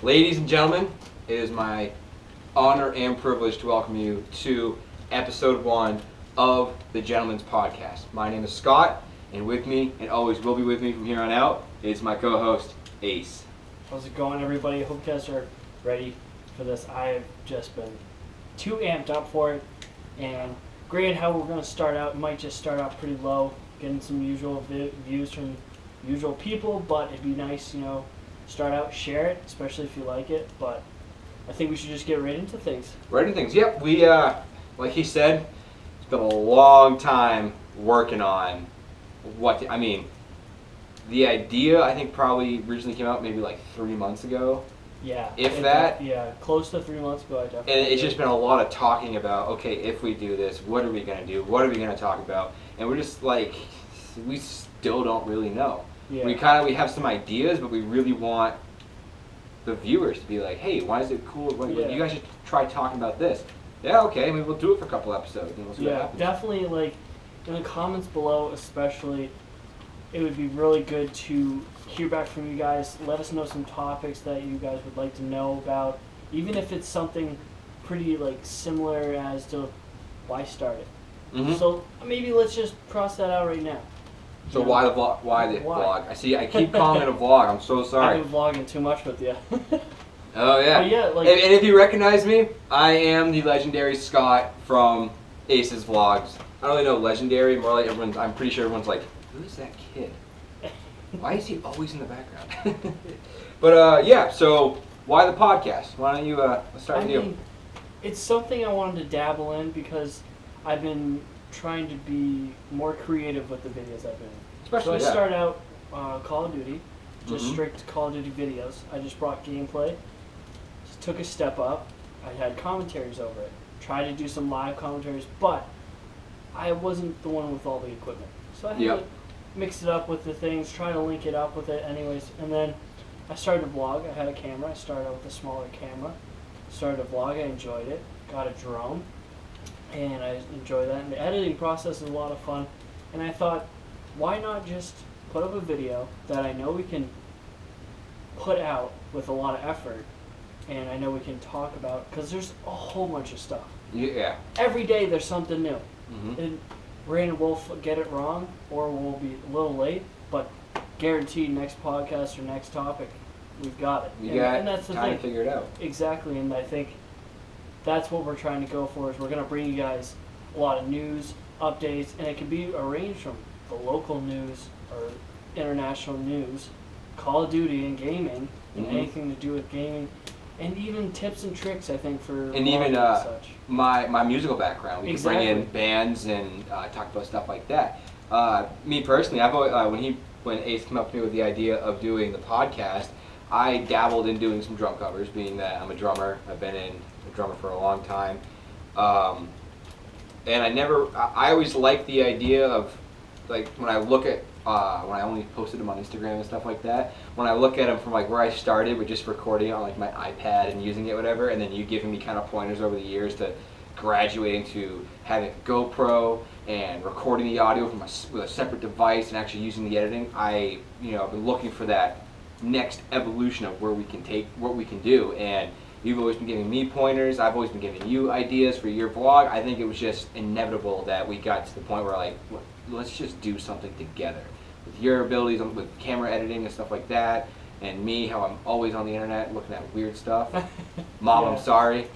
Ladies and gentlemen, it is my honor and privilege to welcome you to episode 1 of the Gentleman's Podcast. My name is Scott, and with me, and always will be with me from here on out, is my co-host, Ace. How's it going, everybody? Hope you guys are ready for this. I've just been too amped up for it, and granted how we're going to start out, it might just start out pretty low, getting some usual views from usual people, but it'd be nice, start out, share it, especially if you like it, but I think we should just get right into things. Right into things, yep. We, like he said, it's been a long time working on the idea, I think, probably originally came out maybe like 3 months ago. Yeah. Yeah, close to 3 months ago, I definitely. And it's just been a lot of talking about, okay, if we do this, what are we going to do? What are we going to talk about? And we're just like, we still don't really know. Yeah. We have some ideas, but we really want the viewers to be like, hey, why is it cool? You guys should try talking about this. Yeah, okay, maybe we'll do it for a couple episodes and we'll see what happens. Definitely, like, in the comments below especially, it would be really good to hear back from you guys. Let us know some topics that you guys would like to know about, even if it's something pretty, like, similar as to why start it. Mm-hmm. So maybe let's just cross that out right now. So why the vlog? Why the vlog? I keep calling it a vlog. I'm so sorry. I've been vlogging too much with you. Oh yeah. But yeah, like, and if you recognize me, I am the legendary Scott from Ace's Vlogs. I don't really know legendary. More like I'm pretty sure everyone's like, who is that kid? Why is he always in the background? But yeah. So why the podcast? Why don't you let's start with you? It's something I wanted to dabble in because I've been trying to be more creative with the videos I've been in. Especially, so I started out Call of Duty, just Mm-hmm. strict Call of Duty videos. I just brought gameplay, just took a step up. I had commentaries over it, tried to do some live commentaries, but I wasn't the one with all the equipment. So I had to mix it up with the things, try to link it up with it anyways. And then I started a vlog. I had a camera. I started out with a smaller camera. Started a vlog. I enjoyed it. Got a drone. And I enjoy that. And the editing process is a lot of fun. And I thought, why not just put up a video that I know we can put out with a lot of effort, and I know we can talk about, because there's a whole bunch of stuff. Yeah. Every day there's something new. Mm-hmm. And we'll get it wrong, or we'll be a little late, but guaranteed next podcast or next topic, we've got it. And that's the time thing. to figure it out. Exactly, and I think that's what we're trying to go for, is we're going to bring you guys a lot of news, updates, and it can be arranged from the local news or international news, Call of Duty and gaming, and anything to do with gaming, and even tips and tricks, I think, for and even such. my musical background. We can bring in bands and talk about stuff like that. Me personally, I've always, when Ace came up to me with the idea of doing the podcast, I dabbled in doing some drum covers, being that I'm a drummer. I've been a drummer for a long time. And I always liked the idea of, like, when I look at, when I only posted them on Instagram and stuff like that, when I look at them from like where I started with just recording on like my iPad and using it, whatever, and then you giving me kind of pointers over the years to graduating to having a GoPro and recording the audio with a separate device and actually using the editing, I've been looking for that next evolution of where we can take what we can do. And you've always been giving me pointers. I've always been giving you ideas for your vlog. I think it was just inevitable that we got to the point where, like, let's just do something together. With your abilities with camera editing and stuff like that, and me, how I'm always on the internet looking at weird stuff. Mom, I'm sorry.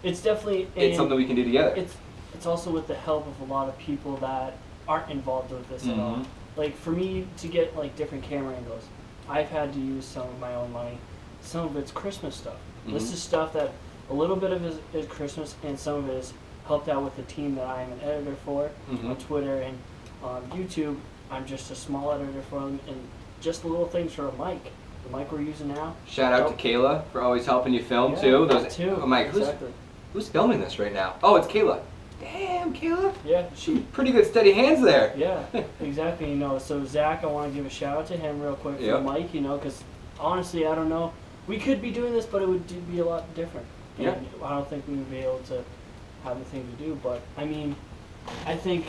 It's definitely... It's something we can do together. It's also with the help of a lot of people that aren't involved with this at all. Like, for me to get, like, different camera angles, I've had to use some of my own money. Some of it's Christmas stuff. This is stuff that a little bit of it is Christmas, and some of it is helped out with the team that I am an editor for on Twitter and on YouTube. I'm just a small editor for them, and just the little things for a mic. The mic we're using now. Shout out to Kayla for always helping you film too. I'm like, who's filming this right now? Oh, it's Kayla. Damn, Kayla. Yeah. Pretty good steady hands there. Yeah, exactly. So Zach, I want to give a shout out to him real quick for the mic, because honestly, I don't know. We could be doing this, but it would be a lot different. And I don't think we would be able to have the thing to do. But, I mean, I think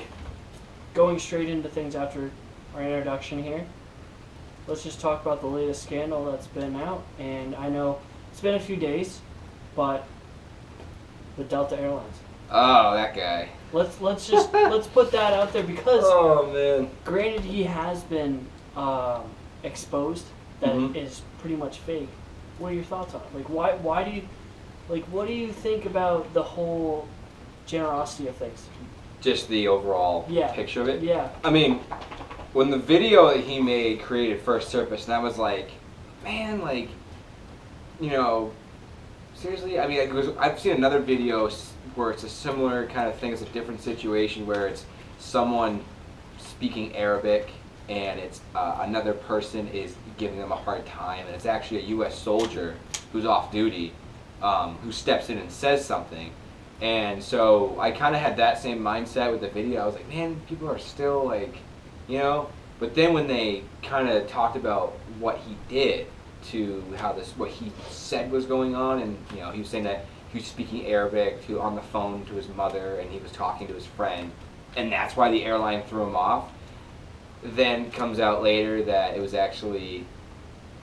going straight into things after our introduction here, let's just talk about the latest scandal that's been out. And I know It's been a few days, but the Delta Airlines. Oh, that guy. Let's just let's put that out there because Oh man. granted he has been exposed that Mhm. it is pretty much fake. What are your thoughts on it? Like why do you what do you think about the whole generosity of things? Just the overall Yeah. picture of it. Yeah. I mean, when the video that he made created first surface, and I was like, man, like, you know, seriously. I mean, I've seen another video where it's a similar kind of thing. It's a different situation where it's someone speaking Arabic and it's another person is giving them a hard time, and it's actually a U.S. soldier who's off duty who steps in and says something. And so I kind of had that same mindset with the video. I was like, man, people are still like, you know. But then when they kind of talked about what he did to what he said was going on, and you know, he was saying that he was speaking Arabic on the phone to his mother, and he was talking to his friend, and that's why the airline threw him off. Then comes out later that it was actually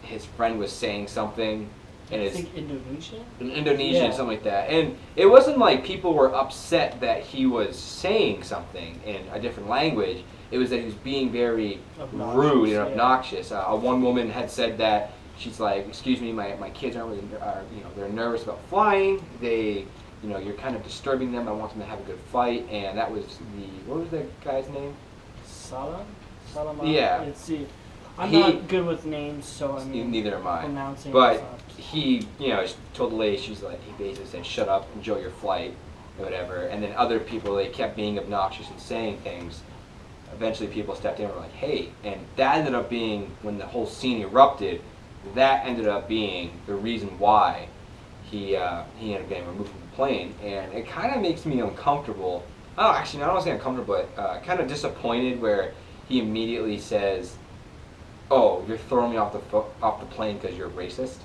his friend was saying something. And I think Indonesia? In Indonesia, Yeah. something like that. And it wasn't like people were upset that he was saying something in a different language. It was that he was being very rude and yeah. obnoxious. One woman had said that she's like, "Excuse me, my kids aren't really, they're nervous about flying. They, you're kind of disturbing them. I want them to have a good flight." And that was what was that guy's name? Salam? Yeah. Let's see. I'm not good with names, so I mean, neither am I. Pronouncing but he, told the lady, she's like, he basically said, "Shut up, enjoy your flight," or whatever. And then other people, they kept being obnoxious and saying things. Eventually, people stepped in and were like, "Hey," and that ended up being when the whole scene erupted. That ended up being the reason why he ended up getting removed from the plane, and it kind of makes me uncomfortable. Oh, actually, I don't want to say uncomfortable, but kind of disappointed where he immediately says, "Oh, you're throwing me off the plane because you're racist."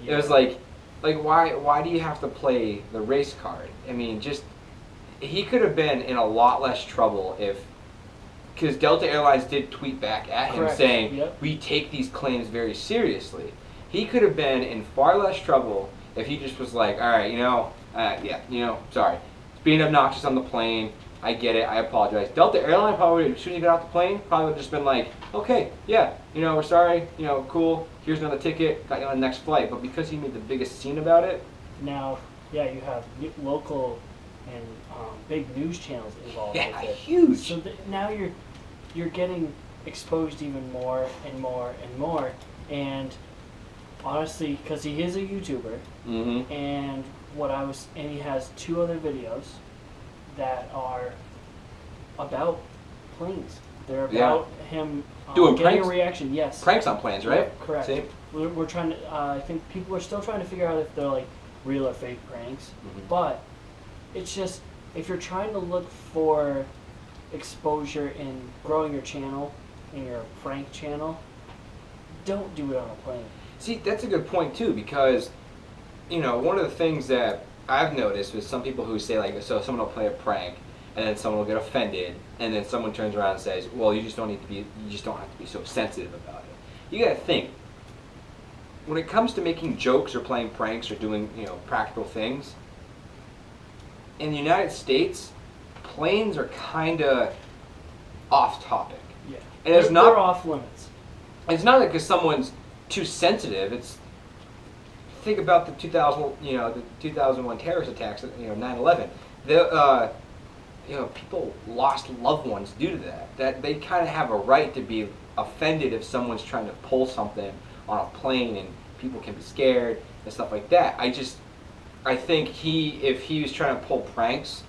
Yeah. It was like why do you have to play the race card? I mean, he could have been in a lot less trouble because Delta Airlines did tweet back at him saying, "Yep, we take these claims very seriously." He could have been in far less trouble if he just was like, "All right, sorry, it's being obnoxious on the plane. I get it. I apologize." Delta Airlines probably, as soon as he got off the plane, probably would have just been like, "Okay, yeah, we're sorry, cool. Here's another ticket. Got you on the next flight." But because he made the biggest scene about it, now, yeah, you have local and big news channels involved with it. Huge. So now you're getting exposed even more and more and more. And honestly, because he is a YouTuber, mm-hmm. and he has 2 other videos that are about planes. They're about him doing getting pranks? a reaction. Yes, Pranks on planes, right? Yeah, correct. See? We're trying to. I think people are still trying to figure out if they're like real or fake pranks. Mm-hmm. But it's just if you're trying to look for exposure in growing your channel, in your prank channel, don't do it on a plane. See, that's a good point too, because one of the things that I've noticed with some people who say so someone will play a prank and then someone will get offended and then someone turns around and says, "Well, you just don't have to be so sensitive about it." You got to think, when it comes to making jokes or playing pranks or doing practical things, in the United States, planes are kind of off topic. Yeah, and they're off limits. It's not because someone's too sensitive. It's think about the 2001 terrorist attacks, 9/11. People lost loved ones due to that. That they kind of have a right to be offended if someone's trying to pull something on a plane, and people can be scared and stuff like that. I think if he was trying to pull pranks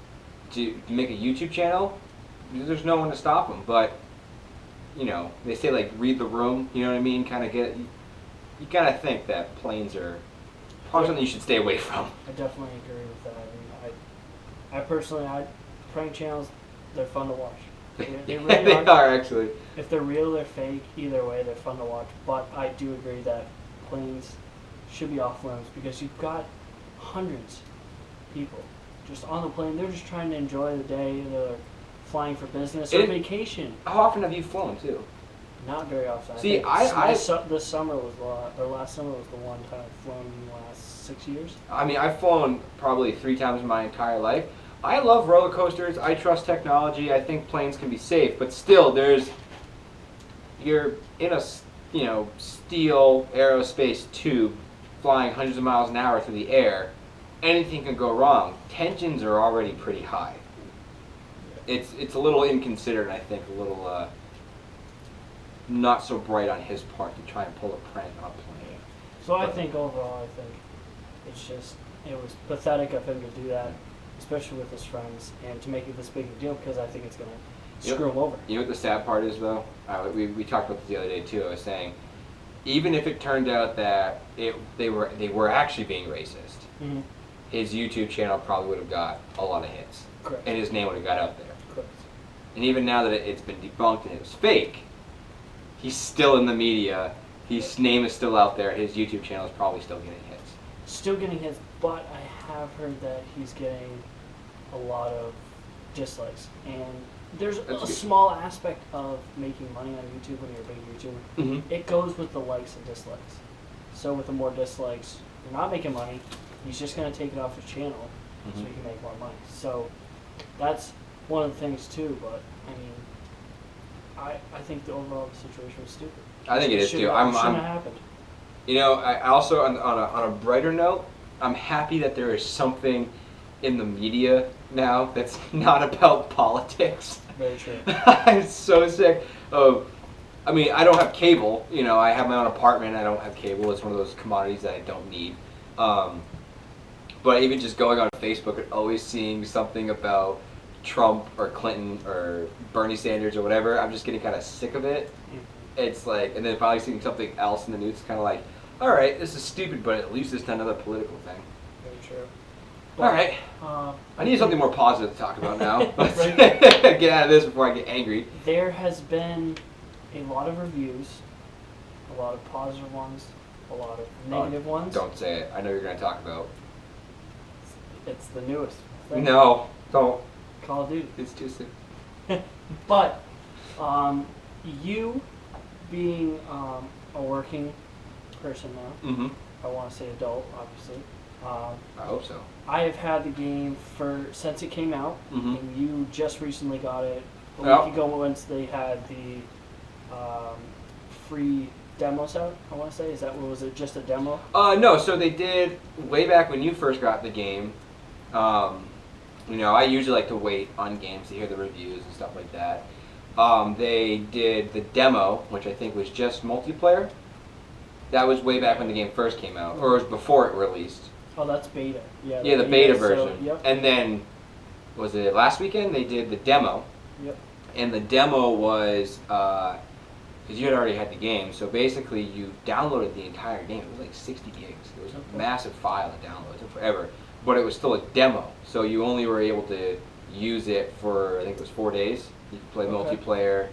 to make a YouTube channel, there's no one to stop him. But they say read the room. You know what I mean? You gotta think that planes are probably something you should stay away from. I definitely agree with that. I mean, I personally, prank channels, they're fun to watch. They really they are actually. If they're real, they're fake. Either way, they're fun to watch. But I do agree that planes should be off limits because you've got hundreds of people just on the plane. They're just trying to enjoy the day. They're flying for business or vacation. How often have you flown too? Not very often. See, this summer was last summer was the one time I've flown in the last 6 years. I mean, I've flown probably 3 times in my entire life. I love roller coasters. I trust technology. I think planes can be safe, but still, you're in a steel aerospace tube flying hundreds of miles an hour through the air. Anything can go wrong. Tensions are already pretty high. It's a little inconsiderate, I think, a little not so bright on his part to try and pull a prank on a plane. So I think overall, it was pathetic of him to do that, especially with his friends, and to make it this big a deal because I think it's going to screw him over. You know what the sad part is, though? We talked about this the other day too. I was saying, even if it turned out that they were actually being racist, mm-hmm. his YouTube channel probably would have got a lot of hits. Correct. And his name would have got out there. Correct. And even now that it's been debunked and it was fake, he's still in the media. His name is still out there. His YouTube channel is probably still getting hits. Still getting hits, but I have heard that he's getting a lot of dislikes. And there's a small aspect of making money on YouTube when you're a big YouTuber. Mm-hmm. It goes with the likes and dislikes. So with the more dislikes, you're not making money. He's just going to take it off his channel so he can make more money. So that's one of the things too, but I mean, I think the overall situation was stupid. I think it is too. Shouldn't have happened. You know, I also on a brighter note, I'm happy that there is something in the media now that's not about politics. Very true. I'm so sick of. I mean, I don't have cable. You know, I have my own apartment. I don't have cable. It's one of those commodities that I don't need. But even just going on Facebook and always seeing something about Trump or Clinton or Bernie Sanders or whatever, I'm just getting kind of sick of it. It's like, and then finally seeing something else in the news, it's kind of like, all right, this is stupid, but at least it's not another political thing. Very true. But, all right. I need something more positive to talk about now. Let's Right. get out of this before I get angry. There has been a lot of reviews, a lot of positive ones, a lot of negative ones. Don't say it. I know you're going to talk about. It's the newest thing. No, don't. Call of Duty. It's too soon. But you being a working person now, Mm-hmm. I want to say adult, obviously. I hope so. I have had the game since it came out, Mm-hmm. and you just recently got it a Yep. week ago once they had the free demos out. I want to say, was it just a demo? No, so they did way back when you first got the game. You know, I usually like to wait on games to hear the reviews and stuff like that. They did the demo, which I think was just multiplayer. That was way back when the game first came out, or it was before it released. Oh, that's beta. Yeah, Yeah, the beta version. So, yep. And then, was it last weekend? They did the demo. Yep. And the demo was, because you had already had the game, so basically you downloaded the entire game. It was like 60 gigs. It was a massive file to download. It took forever. But it was still a demo, so you only were able to use it for, I think it was 4 days. You could play multiplayer,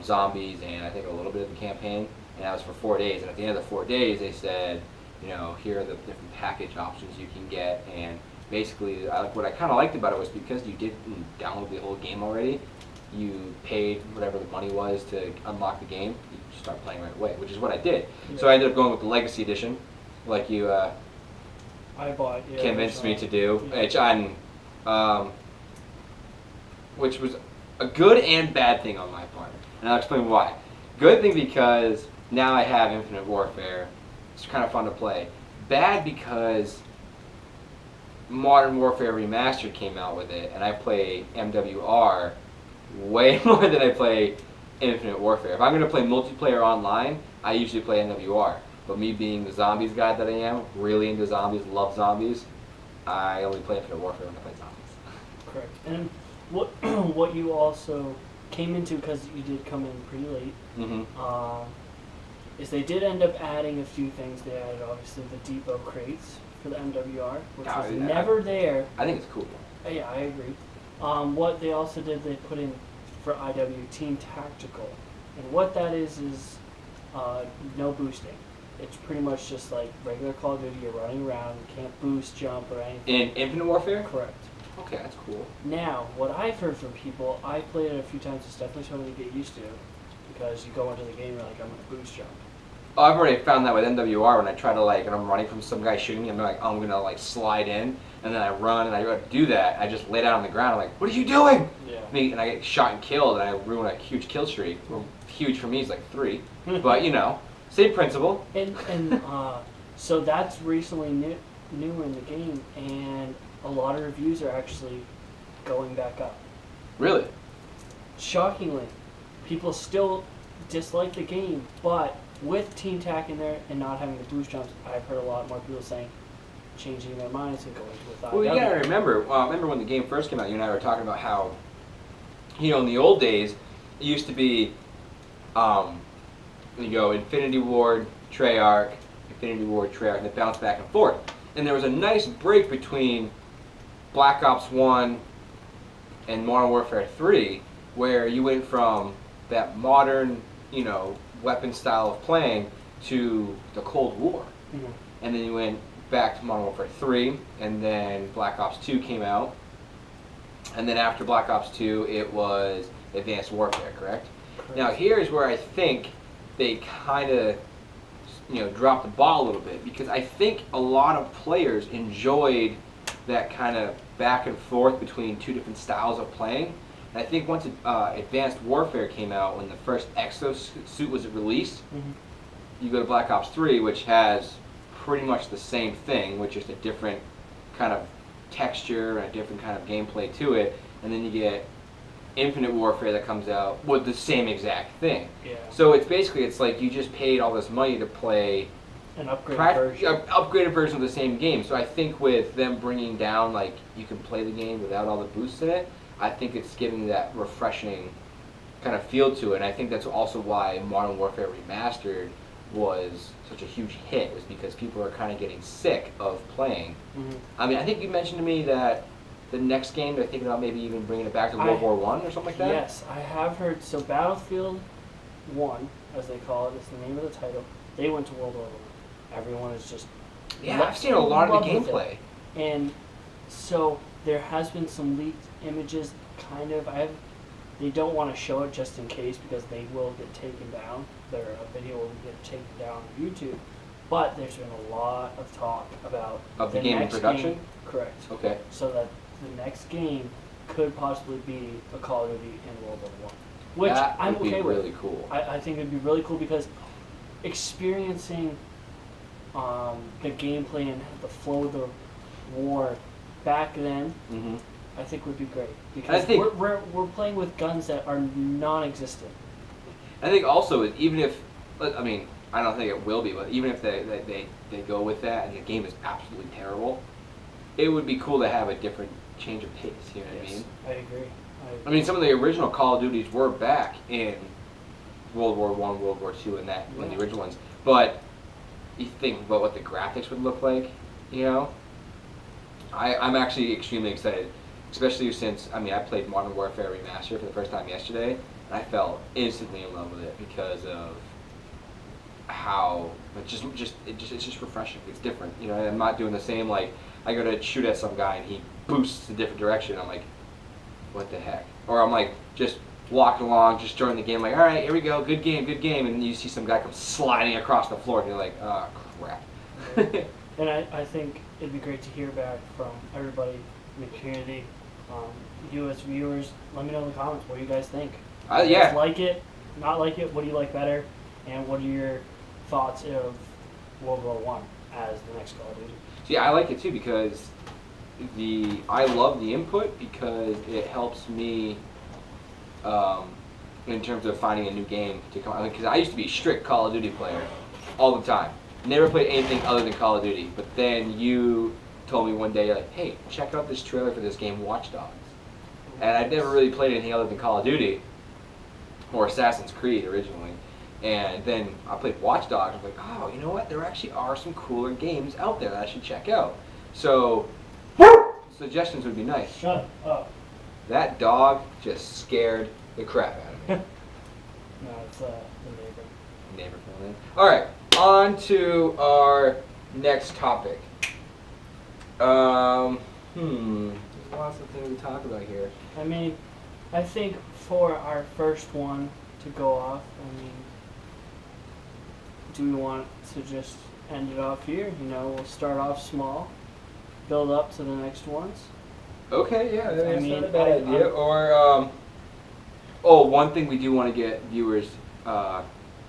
zombies, and I think a little bit of the campaign. And that was for 4 days. And at the end of the 4 days, they said, you know, here are the different package options you can get. And basically, what I kind of liked about it was because you didn't download the whole game already, you paid whatever the money was to unlock the game. You start playing right away, which is what I did. Yeah. So I ended up going with the Legacy Edition, like you convinced me to do, which was a good and bad thing on my part. And I'll explain why. Good thing because now I have Infinite Warfare. It's kind of fun to play. Bad because Modern Warfare Remastered came out with it, and I play MWR way more than I play Infinite Warfare. If I'm going to play multiplayer online, I usually play MWR. But me being the zombies guy that I am, really into zombies, love zombies, I only play Infinite Warfare when I play zombies. Correct. And what you also came into, because you did come in pretty late, is they did end up adding a few things. They added, obviously, the depot crates for the MWR, which was never there. I think it's cool. Yeah, I agree. What they also did, they put in for IW Team Tactical. And what that is no boosting. It's pretty much just like regular Call of Duty. You're running around, you can't boost, jump, or anything. In Infinite Warfare? Correct. Okay, that's cool. Now, what I've heard from people, I've played it a few times, it's definitely something to get used to, because you go into the game, you're like, I'm going to boost jump. Oh, I've already found that with NWR when I try to and I'm running from some guy shooting me, I'm like, oh, I'm gonna slide in, and then I run and I go to do that. I just lay down on the ground. I'm like, what are you doing? Yeah. And I get shot and killed, and I ruin a huge kill streak. Well, huge for me is like 3, but same principle. And so that's recently new in the game, and a lot of reviews are actually going back up. Really? Shockingly, people still dislike the game, but with Team Tac in there and not having the boost jumps, I've heard a lot more people saying changing their minds and going to without. Well, you gotta remember. Remember when the game first came out? You and I were talking about how, in the old days, it used to be, you go Infinity Ward, Treyarch, Infinity Ward, Treyarch, and it bounced back and forth. And there was a nice break between Black Ops 1 and Modern Warfare 3, where you went from that modern, weapon style of playing to the Cold War. Mm-hmm. And then you went back to Modern Warfare 3, and then Black Ops 2 came out. And then after Black Ops 2, it was Advanced Warfare, correct? Now here's where I think they kind of, dropped the ball a little bit, because I think a lot of players enjoyed that kind of back and forth between two different styles of playing. And I think once Advanced Warfare came out, when the first exosuit was released, you go to Black Ops 3, which has pretty much the same thing, with just a different kind of texture and a different kind of gameplay to it, and then you get Infinite Warfare that comes out with the same exact thing. Yeah. So it's like you just paid all this money to play an upgraded version of the same game. So I think with them bringing down, you can play the game without all the boosts in it, I think it's giving that refreshing kind of feel to it. And I think that's also why Modern Warfare Remastered was such a huge hit, was because people are kind of getting sick of playing. Mm-hmm. I mean, I think you mentioned to me that the next game they're thinking about maybe even bringing it back to World War I or something like that? Yes, I have heard. So Battlefield 1, as they call it, is the name of the title. They went to World War I. Everyone is just... Yeah, I've seen a lot of the gameplay. And so there has been some leaked images, kind of. They don't want to show it just in case, because they will get taken down. Their video will get taken down on YouTube. But there's been a lot of talk about the game in production? Correct. Okay. So that the next game could possibly be a Call of Duty in World War I. Which I'm okay with. Really cool. I think it'd be really cool, because experiencing the gameplay and the flow of the war back then, I think would be great, because we're playing with guns that are non-existent. I think also, even if, I mean, I don't think it will be, but even if they go with that and the game is absolutely terrible, it would be cool to have a different change of pace. You know what I mean? I agree. I mean, some of the original Call of Duties were back in World War I, World War II, and one of the original ones. But you think about what the graphics would look like, I'm actually extremely excited, especially since, I played Modern Warfare Remastered for the first time yesterday, and I fell instantly in love with it because of how it's just refreshing. It's different. I'm not doing the same, I go to shoot at some guy and he boosts a different direction. I'm like, what the heck? Or I'm just walking along, just joining the game, all right, here we go, good game, and then you see some guy come sliding across the floor, and you're like, oh, crap. And I think it'd be great to hear back from everybody in the community. You as viewers, let me know in the comments what you guys think. Do you guys like it, not like it? What do you like better? And what are your thoughts of World War I as the next Call of Duty? See, I like it too, because I love the input, because it helps me in terms of finding a new game to come. Because I used to be a strict Call of Duty player all the time. Never played anything other than Call of Duty. But then you told me one day, you're like, hey, check out this trailer for this game, Watch Dogs. And I'd never really played anything other than Call of Duty or Assassin's Creed originally. And then I played Watch Dogs. I was like, oh, you know what? There actually are some cooler games out there that I should check out. So, suggestions would be nice. Shut up. That dog just scared the crap out of me. No, it's the neighbor. Neighbor filling in. All right, on to our next topic. There's lots of things to talk about here. I think for our first one, to go off, I mean, do we want to just end it off here? We'll start off small, build up to the next ones. Okay, yeah, that's mean, not a bad idea. Or, one thing we do want to get viewers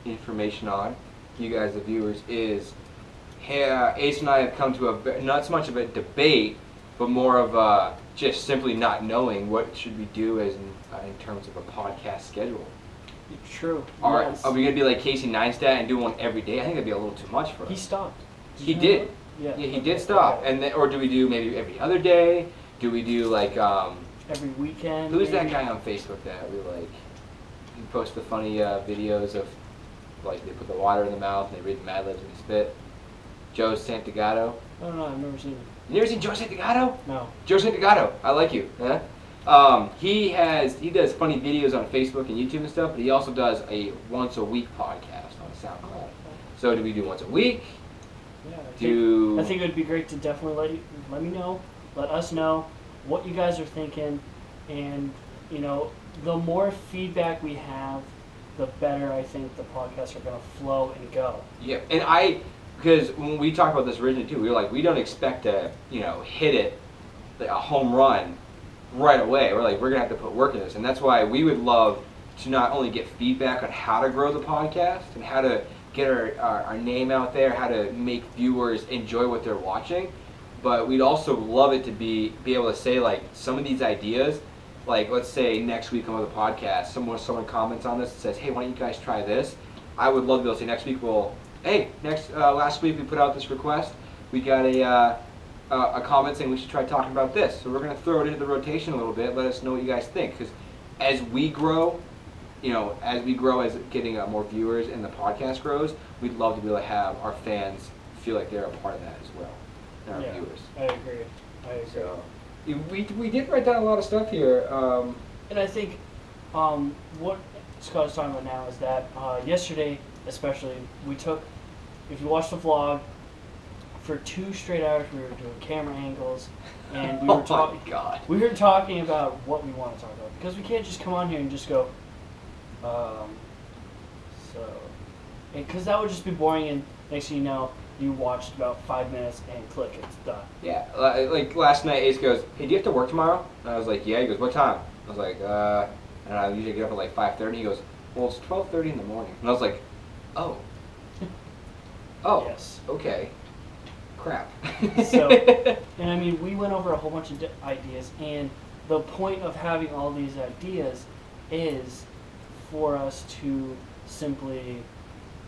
information on, you guys the viewers, is Ace and I have come to not so much of a debate, but more of just simply not knowing what should we do as in terms of a podcast schedule. True. Are we going to be like Casey Neistat and do one every day? I think that'd be a little too much for us. He stopped. He did. Yeah, he did stop. Okay. And or do we do maybe every other day? Do we do like every weekend? Who's that guy on Facebook that we like? He posts the funny videos of like they put the water in the mouth and they read the Mad Libs and they spit. Joe Santagato. I don't know. I've never seen him. You never seen Joe Santagato? No. Joe Santagato. I like you. Huh? He does funny videos on Facebook and YouTube and stuff, but he also does a once a week podcast on SoundCloud. So do we do once a week? Yeah. I think it would be great to definitely let us know what you guys are thinking, and the more feedback we have, the better I think the podcasts are going to flow and go. Yeah, and because when we talked about this originally too, we were like, we don't expect to hit it like a home run right away. We're like, we're gonna have to put work in this, and that's why we would love to not only get feedback on how to grow the podcast and how to get our name out there, how to make viewers enjoy what they're watching, but we'd also love it to be able to say like some of these ideas, like let's say next week on the podcast, someone comments on this and says, hey, why don't you guys try this? I would love to be able to say next week, last week we put out this request, we got a comment saying we should try talking about this. So we're going to throw it into the rotation a little bit. Let us know what you guys think. Because as we grow, as getting more viewers and the podcast grows, we'd love to be able to have our fans feel like they're a part of that as well. And our viewers. I agree. So we did write down a lot of stuff here. And I think what Scott is talking about now is that yesterday, especially, if you watch the vlog, for 2 straight hours we were doing camera angles, and we were talking. Oh my God. We were talking about what we want to talk about, because we can't just come on here and just go. Because that would just be boring, and next thing you know, you watched about 5 minutes and click, it's done. Yeah, like last night, Ace goes, "Hey, do you have to work tomorrow?" And I was like, "Yeah." He goes, "What time?" I was like, and I usually get up at like 5:30. He goes, "Well, it's 12:30 in the morning." And I was like, "Oh, yes, okay." Crap. And I mean, we went over a whole bunch of ideas, and the point of having all these ideas is for us to simply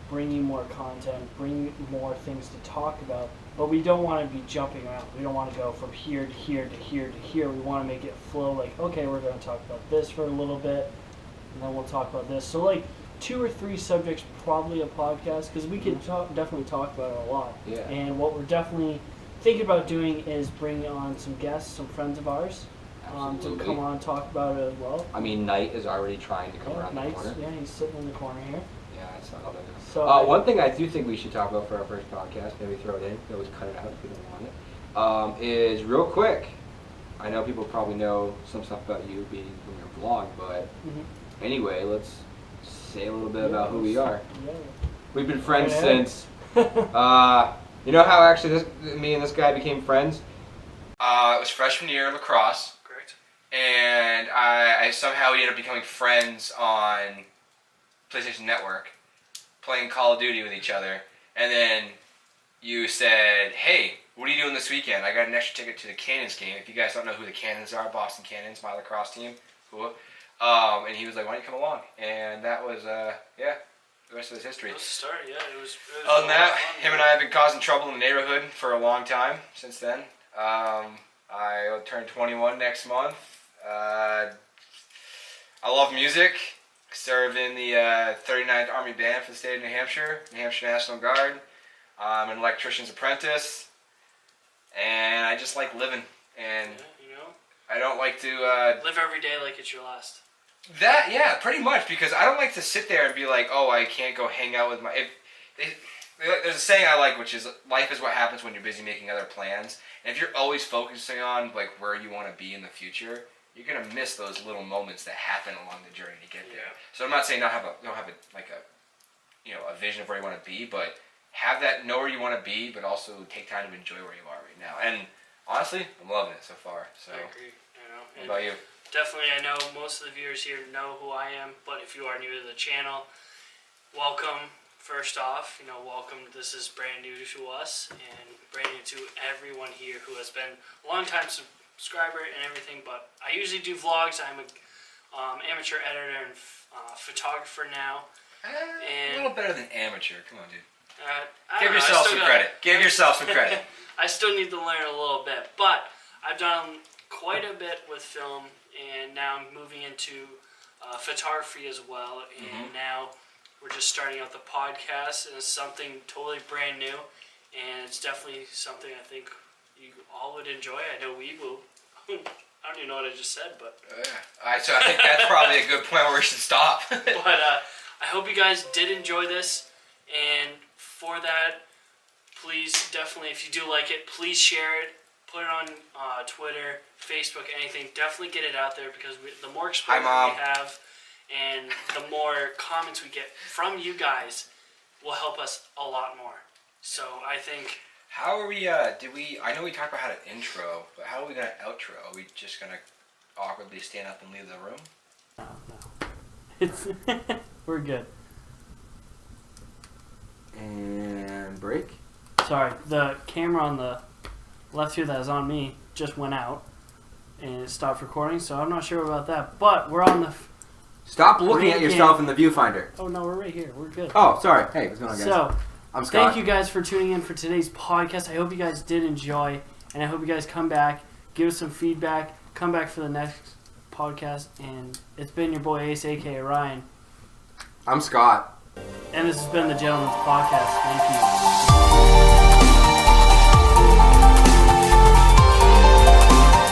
bring you more content, bring more things to talk about, but we don't want to be jumping around. We don't want to go from here to here to here to here. We want to make it flow like, okay, we're going to talk about this for a little bit, and then we'll talk about this. So like 2 or 3 subjects, probably a podcast, because we could definitely talk about it a lot. Yeah. And what we're definitely thinking about doing is bringing on some guests, some friends of ours, to come on and talk about it as well. I mean, Knight is already trying to come around the corner. Yeah, he's sitting in the corner here. Yeah, I saw that. So one thing I do think we should talk about for our first podcast, maybe throw it in, we always cut it out if we don't want it, is real quick. I know people probably know some stuff about you being from your blog, but anyway, let's say a little bit about who we are. Yeah. We've been friends since, you know how actually me and this guy became friends? It was freshman year lacrosse. Correct. And I somehow ended up becoming friends on PlayStation Network, playing Call of Duty with each other. And then you said, hey, what are you doing this weekend? I got an extra ticket to the Cannons game. If you guys don't know who the Cannons are, Boston Cannons, my lacrosse team. Cool. And he was like, why don't you come along? And that was, the rest of his history. It was the start, yeah. It was Other than that, him and I have been causing trouble in the neighborhood for a long time since then. I will turn 21 next month. I love music. I serve in the 39th Army Band for the state of New Hampshire National Guard. I'm an electrician's apprentice. And I just like living. And I don't like to... live every day like it's your last. Yeah, pretty much, because I don't like to sit there and be like, oh, I can't go hang out with my... There's a saying I like, which is, life is what happens when you're busy making other plans. And if you're always focusing on like where you want to be in the future, you're gonna miss those little moments that happen along the journey to get there. Yeah. So I'm not saying don't have a vision of where you want to be, but know where you want to be, but also take time to enjoy where you are right now. And honestly, I'm loving it so far. So I agree. what about you? Definitely, I know most of the viewers here know who I am, but if you are new to the channel, welcome. First off, welcome. This is brand new to us and brand new to everyone here who has been a long time subscriber and everything. But I usually do vlogs. I'm a amateur editor and photographer now. A little better than amateur. Come on, dude. Give yourself some credit. Give yourself some credit. I still need to learn a little bit, but I've done quite a bit with film, and now I'm moving into photography as well. And now we're just starting out the podcast, and it's something totally brand new, and it's definitely something I think you all would enjoy. I know we will. I don't even know what I just said, but all right. So I think that's probably a good point where we should stop. But I hope you guys did enjoy this, and for that, please definitely, if you do like it, please share it, put it on Twitter, Facebook, anything. Definitely get it out there, because the more exposure we have and the more comments we get from you guys will help us a lot more. So I think... How are we, I know we talked about how to intro, but how are we going to outro? Are we just going to awkwardly stand up and leave the room? No. We're good. And break. Sorry, the camera on the left here that is on me just went out and it stopped recording, so I'm not sure about that. But we're on the... Stop looking at yourself in the viewfinder. Oh, no, we're right here. We're good. Oh, sorry. Hey, what's going on, guys? So, I'm Scott. thank you guys for tuning in for today's podcast. I hope you guys did enjoy, and I hope you guys come back, give us some feedback, come back for the next podcast, and it's been your boy Ace, a.k.a. Ryan. I'm Scott. And this has been the Gentleman's Podcast. Thank you.